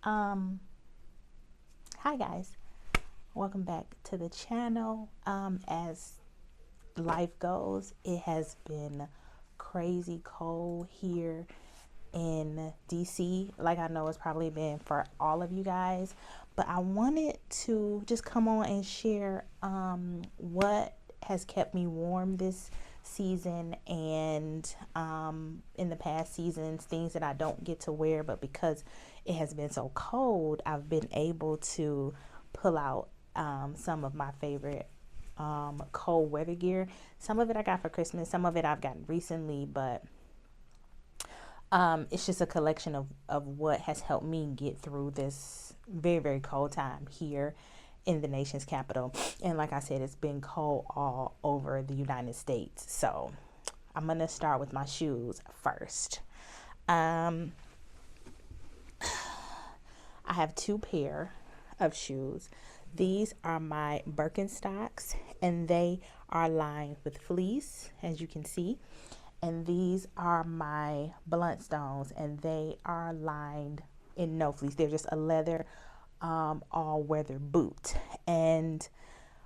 Um, Hi guys, welcome back to the channel. As life goes, it has been crazy cold here in DC, like I know it's probably been for all of you guys, but I wanted to just come on and share what has kept me warm this season, and in the past seasons, things that I don't get to wear, but because it has been so cold, I've been able to pull out some of my favorite cold weather gear. Some of it I got for Christmas, some of it I've gotten recently, but it's just a collection of what has helped me get through this very, very cold time here in the nation's capital. And like I said, it's been cold all over the United States. So I'm going to start with my shoes first. Um, I have two pair of shoes. These are my Birkenstocks, and they are lined with fleece, as you can see. And these are my Blundstones, and they are lined in no fleece. They're just a leather all-weather boot. And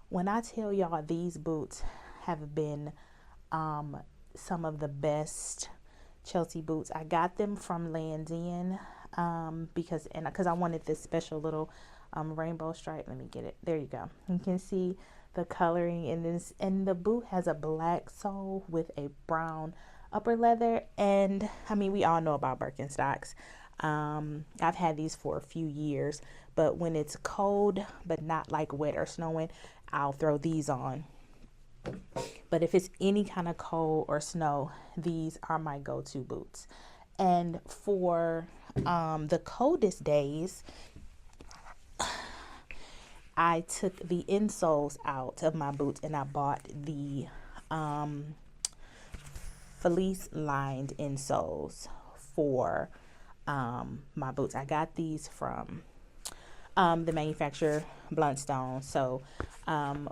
when I tell y'all, these boots have been some of the best Chelsea boots. I got them from Land's End because I wanted this special little rainbow stripe. Let me get it. There you go. You can see the coloring in this, and the boot has a black sole with a brown upper leather. And I mean, we all know about Birkenstocks. I've had these for a few years, but when it's cold but not like wet or snowing, I'll throw these on. But if it's any kind of cold or snow, these are my go-to boots. And for the coldest days, I took the insoles out of my boots and I bought the fleece lined insoles for my boots. I got these from the manufacturer Blundstone. So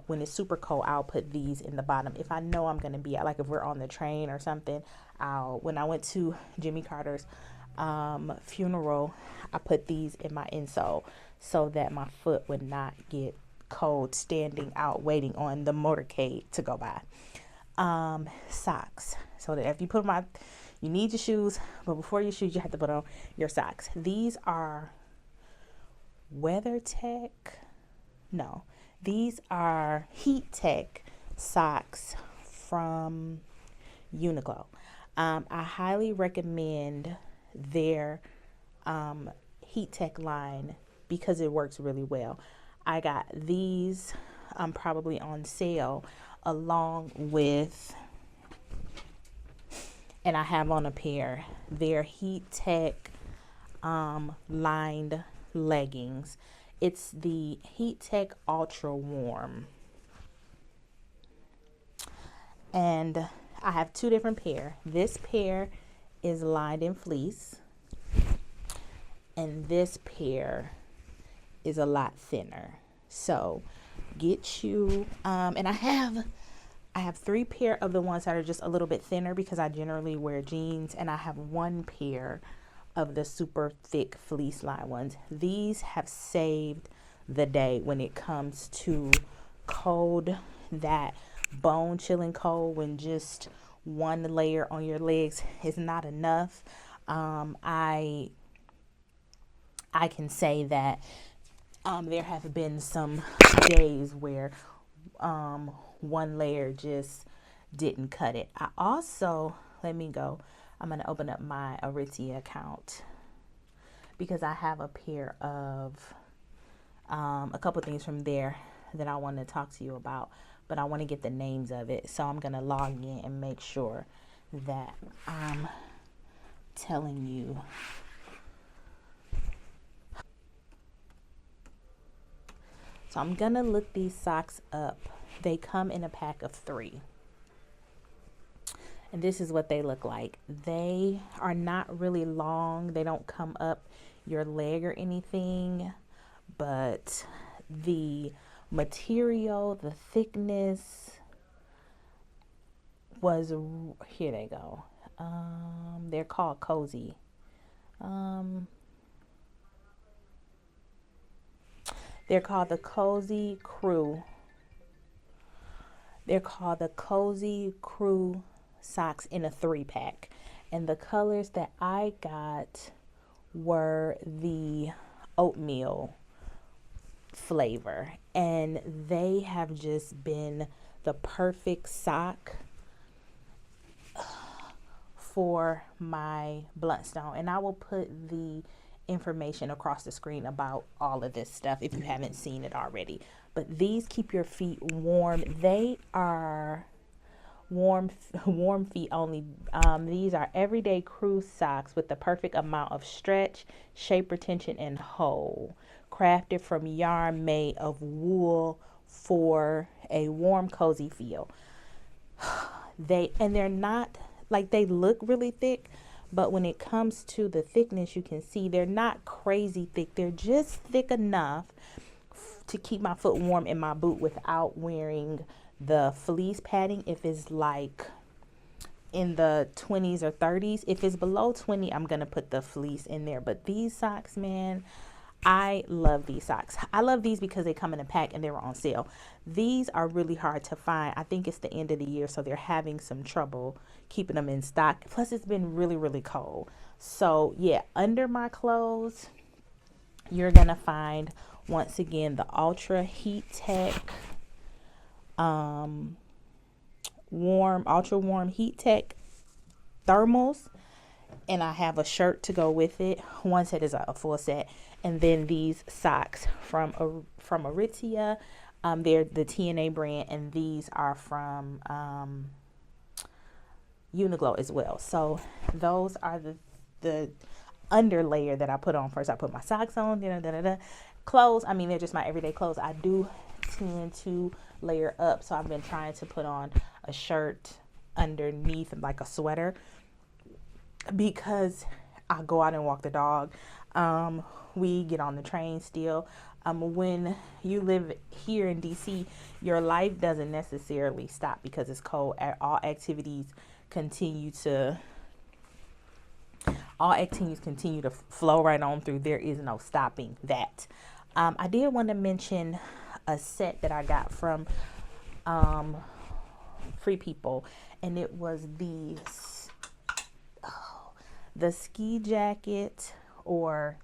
when it's super cold, I'll put these in the bottom. If I know I'm going to be out, like if we're on the train or something, when I went to Jimmy Carter's funeral, I put these in my insole so that my foot would not get cold standing out waiting on the motorcade to go by. Socks, so that if you put them on, you need your shoes, but before your shoes you have to put on your socks. These are WeatherTech. No, these are Heat Tech socks from Uniqlo. I highly recommend their Heat Tech line because it works really well. I got these probably on sale along with, and I have on a pair, their Heat Tech lined leggings. It's the Heat Tech Ultra Warm. And I have two different pair. This pair is lined in fleece, and this pair is a lot thinner. So get you and I have three pair of the ones that are just a little bit thinner because I generally wear jeans, and I have one pair of the super thick fleece lined ones. These have saved the day when it comes to cold, that bone chilling cold, when just one layer on your legs is not enough. I can say that there have been some days where one layer just didn't cut it. I also, I'm going to open up my Aritzia account because I have a pair of a couple things from there that I want to talk to you about, but I want to get the names of it. So I'm going to log in and make sure that I'm telling you. So I'm going to look these socks up. They come in a pack of 3. And this is what they look like. They are not really long. They don't come up your leg or anything, but the material, the thickness was, here they go. They're called cozy. They're called the Cozy Crew. They're called the Cozy Crew socks in a 3-pack. And the colors that I got were the oatmeal flavor. And they have just been the perfect sock for my Blundstone. And I will put the information across the screen about all of this stuff if you haven't seen it already. But these keep your feet warm. They are warm feet only. These are everyday crew socks with the perfect amount of stretch, shape, retention, and hold. Crafted from yarn made of wool for a warm, cozy feel. They're not like, they look really thick, but when it comes to the thickness, you can see they're not crazy thick. They're just thick enough to keep my foot warm in my boot without wearing the fleece padding. If it's like in the 20s or 30s, if it's below 20, I'm gonna put the fleece in there. But these socks, man, I love these socks. I love these because they come in a pack and they were on sale. These are really hard to find. I think it's the end of the year, so they're having some trouble keeping them in stock. Plus, it's been really, really cold. So yeah, under my clothes, you're gonna find, once again, the Ultra Heat Tech, ultra warm Heat Tech thermals. And I have a shirt to go with it. One set is a full set. And then these socks from Aritzia. They're the TNA brand, and these are from Uniqlo as well. So those are the under layer that I put on first. I put my socks on, clothes. I mean, they're just my everyday clothes. I do tend to layer up, so I've been trying to put on a shirt underneath, like a sweater, because I go out and walk the dog. We get on the train still. When you live here in DC, your life doesn't necessarily stop because it's cold. All activities continue to flow right on through. There is no stopping that. I did want to mention a set that I got from Free People, and it was the ski jacket, or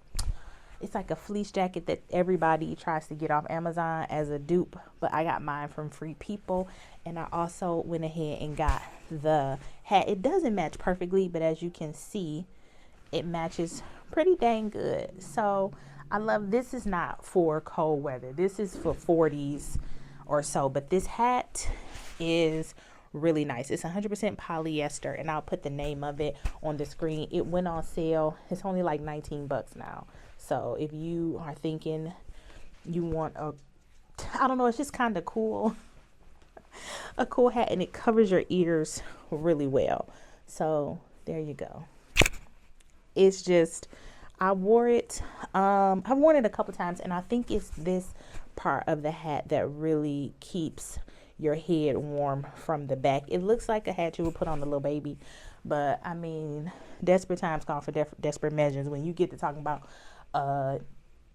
it's like a fleece jacket that everybody tries to get off Amazon as a dupe, but I got mine from Free People. And I also went ahead and got the hat. It doesn't match perfectly, but as you can see, it matches pretty dang good. So I love, this is not for cold weather. This is for 40s or so, but this hat is really nice. It's 100% polyester, and I'll put the name of it on the screen. It went on sale. It's only like 19 bucks now. So if you are thinking you want I don't know, it's just kind of cool, a cool hat, and it covers your ears really well. So there you go. It's just, I wore it. I've worn it a couple times, and I think it's this part of the hat that really keeps your head warm from the back. It looks like a hat you would put on a little baby, but I mean, desperate times call for desperate measures. When you get to talking about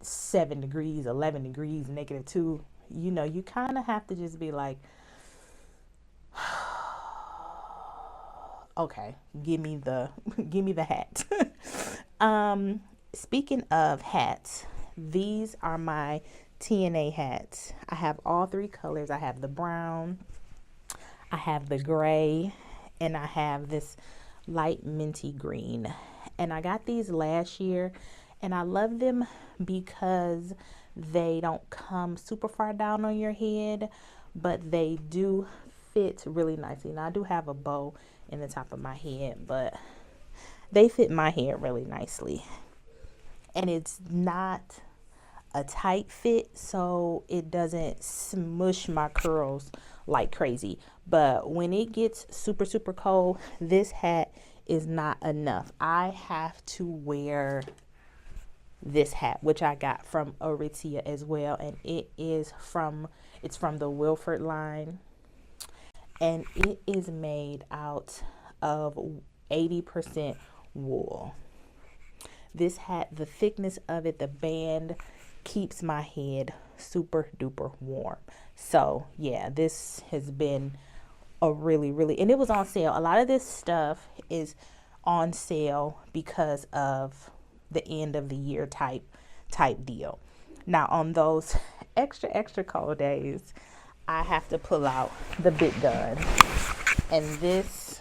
7 degrees, 11 degrees, -2, you know, you kind of have to just be like, okay, give me the hat. Speaking of hats, these are my TNA hats. I have all 3 colors. I have the brown, I have the gray, and I have this light minty green. And I got these last year, and I love them because they don't come super far down on your head, but they do fit really nicely. Now I do have a bow in the top of my head, but they fit my head really nicely. And it's not a tight fit, so it doesn't smush my curls like crazy. But when it gets super, super cold, this hat is not enough. I have to wear this hat, which I got from Aritzia as well, and it's from the Wilford line, and it is made out of 80% wool. This hat, the thickness of it, the band keeps my head super duper warm. So yeah, this has been a really, and it was on sale. A lot of this stuff is on sale because of the end of the year type deal. Now on those extra cold days, I have to pull out the big gun, and this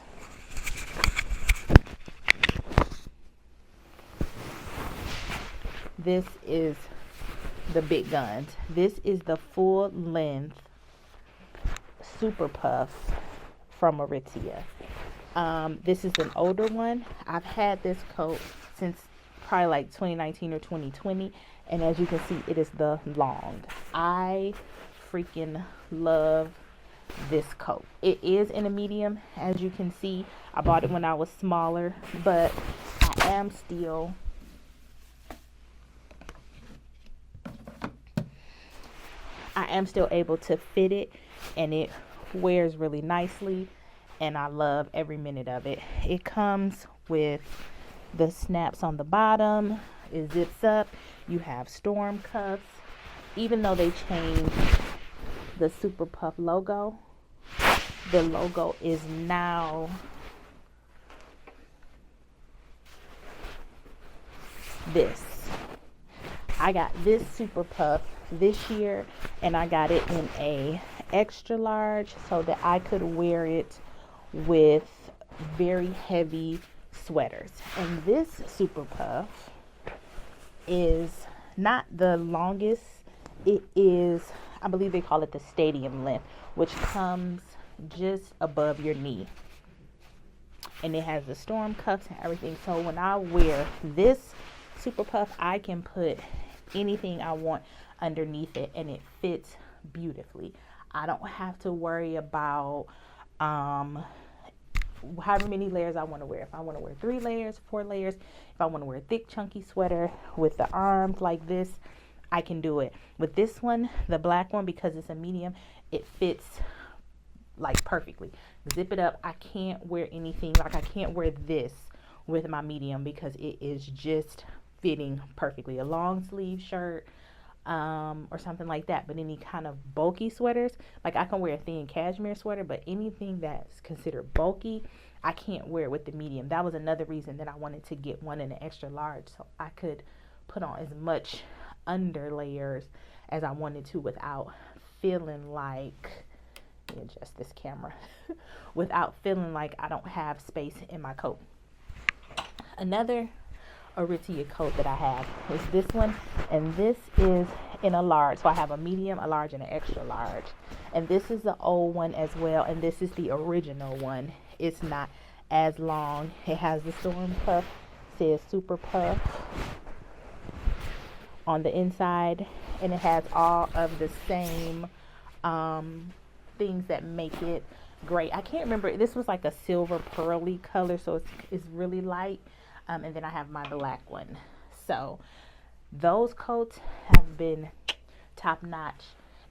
is the big guns. This is the full length Super Puff from Aritzia. This is an older one. I've had this coat since probably like 2019 or 2020, and as you can see, it is the long. I freaking love this coat. It is in a medium, as you can see. I bought it when I was smaller, but I am still able to fit it, and it wears really nicely, and I love every minute of it. It comes with the snaps on the bottom. It zips up. You have storm cuffs. Even though they changed the Super Puff logo, the logo is now this. I got this Super Puff this year, and I got it in a extra large so that I could wear it with very heavy sweaters. And this Super Puff is not the longest. It is, I believe they call it the stadium length, which comes just above your knee, and it has the storm cuffs and everything. So when I wear this Super Puff, I can put anything I want underneath it, and it fits beautifully. I don't have to worry about however many layers I want to wear. If I want to wear 3 layers, 4 layers, if I want to wear a thick chunky sweater with the arms like this, I can do it. With this one, the black one, because it's a medium, it fits like perfectly. Zip it up. I can't wear anything, like I can't wear this with my medium because it is just fitting perfectly. A long sleeve shirt or something like that, but any kind of bulky sweaters, like I can wear a thin cashmere sweater, but anything that's considered bulky, I can't wear with the medium. That was another reason that I wanted to get one in an extra large, so I could put on as much under layers as I wanted to without feeling like, let me adjust this camera, without feeling like I don't have space in my coat. Another Aritzia coat that I have is this one, and this is in a large. So I have a medium, a large, and an extra large, and this is the old one as well, and this is the original one. It's not as long. It has the storm puff, says Super Puff on the inside, and it has all of the same things that make it great. I can't remember, this was like a silver pearly color, so it's really light. And then I have my black one. So those coats have been top notch.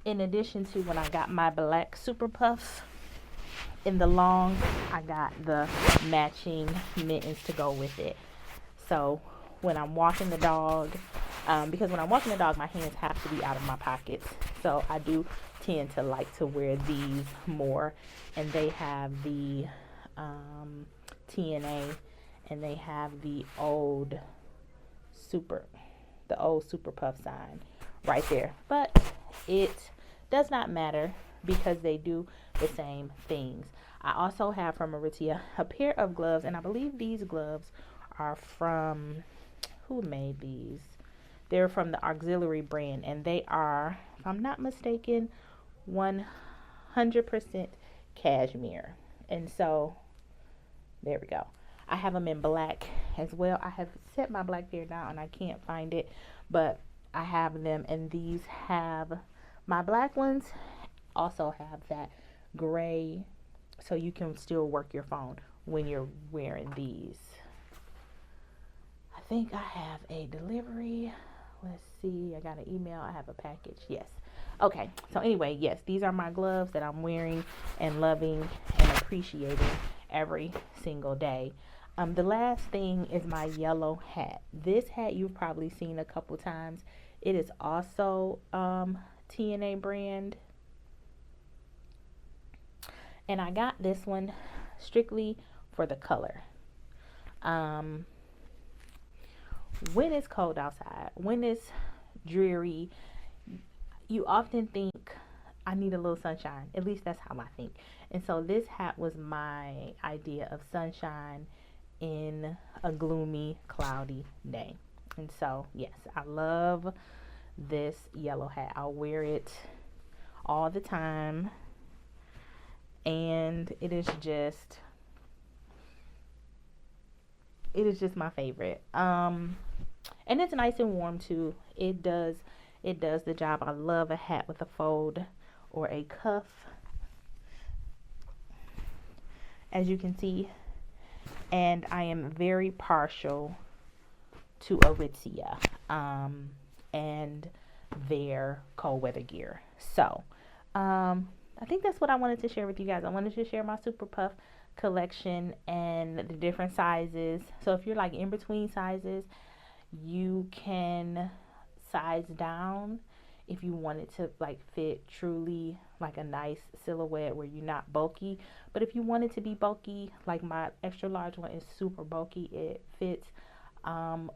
In addition to when I got my black Super Puffs in the long, I got the matching mittens to go with it. So when I'm walking the dog, because when I'm walking the dog, my hands have to be out of my pockets. So I do tend to like to wear these more. And they have the TNA, and they have the old Super Puff sign right there. But it does not matter because they do the same things. I also have from Aritzia a pair of gloves, and I believe these gloves are from, who made these? They're from the Auxiliary brand, and they are, if I'm not mistaken, 100% cashmere. And so there we go. I have them in black as well. I have set my black there down and I can't find it, but I have them, and these have, my black ones also have that gray, so you can still work your phone when you're wearing these. I think I have a delivery. Let's see, I got an email, I have a package. Yes. Okay, so anyway, yes, these are my gloves that I'm wearing and loving and appreciating every single day. The last thing is my yellow hat. This hat you've probably seen a couple times. It is also TNA brand. And I got this one strictly for the color. When it's cold outside, when it's dreary, you often think, I need a little sunshine. At least that's how I think. And so this hat was my idea of sunshine in a gloomy, cloudy day. And so, yes, I love this yellow hat. I'll wear it all the time. And it is just my favorite. And it's nice and warm too. It does the job. I love a hat with a fold or a cuff. As you can see, and I am very partial to Aritzia and their cold weather gear. So, I think that's what I wanted to share with you guys. I wanted to share my Super Puff collection and the different sizes. So if you're like in between sizes, you can size down if you want it to like fit truly like a nice silhouette where you're not bulky. But if you want it to be bulky, like my extra large one is super bulky, it fits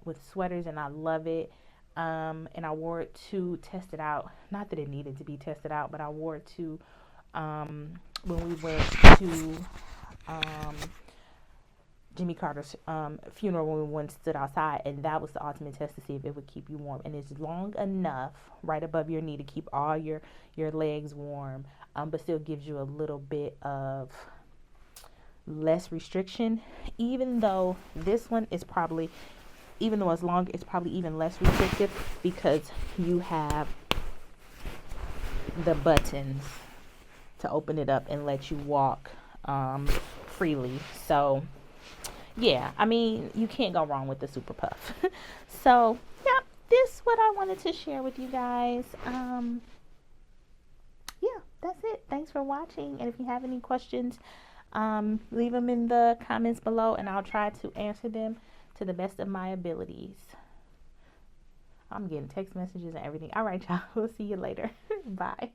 with sweaters and I love it. And I wore it to test it out. Not that it needed to be tested out, but I wore it to when we went to Jimmy Carter's funeral, when we went and stood outside, and that was the ultimate test to see if it would keep you warm. And it's long enough right above your knee to keep all your legs warm, but still gives you a little bit of less restriction, even though this one is probably, even though it's longer, it's probably even less restrictive because you have the buttons to open it up and let you walk freely. So yeah, I mean, you can't go wrong with the Super Puff. So yeah, this is what I wanted to share with you guys. Yeah, that's it. Thanks for watching, and if you have any questions, leave them in the comments below and I'll try to answer them to the best of my abilities. I'm getting text messages and everything. All right, y'all. We'll see you later. Bye.